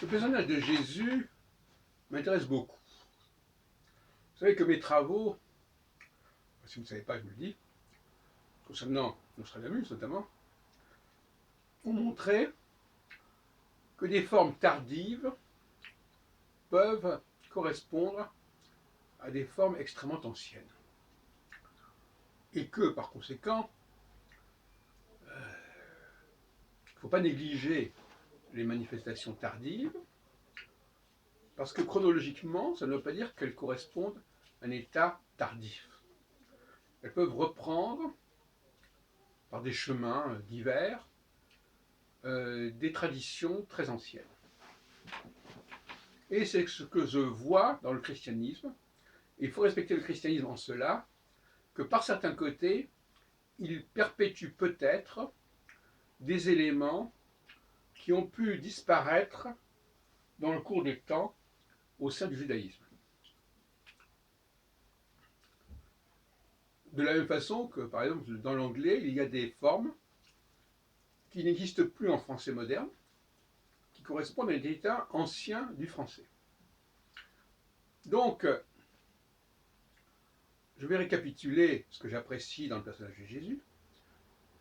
Le personnage de Jésus m'intéresse beaucoup. Vous savez que mes travaux, si vous ne savez pas, je vous le dis, concernant Nostradamus notamment, ont montré que des formes tardives peuvent correspondre à des formes extrêmement anciennes. Et que, par conséquent, il ne faut pas négliger les manifestations tardives, parce que chronologiquement, ça ne veut pas dire qu'elles correspondent à un état tardif. Elles peuvent reprendre, par des chemins divers, des traditions très anciennes. Et c'est ce que je vois dans le christianisme. Il faut respecter le christianisme en cela, que par certains côtés, il perpétue peut-être des éléments qui ont pu disparaître dans le cours des temps au sein du judaïsme. De la même façon que, par exemple, dans l'anglais, il y a des formes qui n'existent plus en français moderne, qui correspondent à un état ancien du français. Donc, je vais récapituler ce que j'apprécie dans le personnage de Jésus,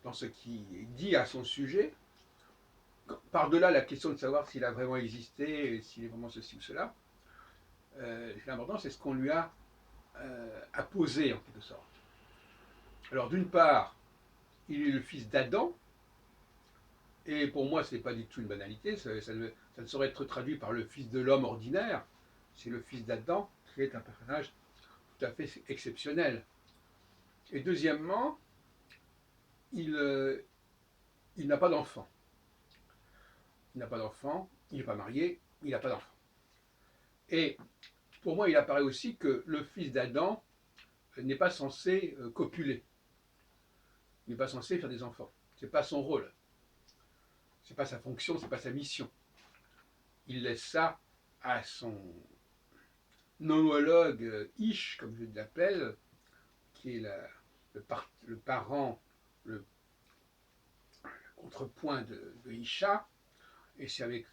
dans ce qui est dit à son sujet, par-delà la question de savoir s'il a vraiment existé, s'il est vraiment ceci ou cela. L'important, c'est ce qu'on lui a apposé, en quelque sorte. Alors, d'une part, il est le fils d'Adam, et pour moi, ce n'est pas du tout une banalité, ça ne saurait être traduit par le fils de l'homme ordinaire, c'est le fils d'Adam, qui est un personnage tout à fait exceptionnel. Et deuxièmement, il n'a pas d'enfant. Il n'a pas d'enfant, il n'est pas marié, il n'a pas d'enfant. Et pour moi, il apparaît aussi que le fils d'Adam n'est pas censé copuler. Il n'est pas censé faire des enfants. Ce n'est pas son rôle. Ce n'est pas sa fonction, ce n'est pas sa mission. Il laisse ça à son homologue Ish, comme je l'appelle, qui est le parent, le contrepoint de Isha, et c'est avec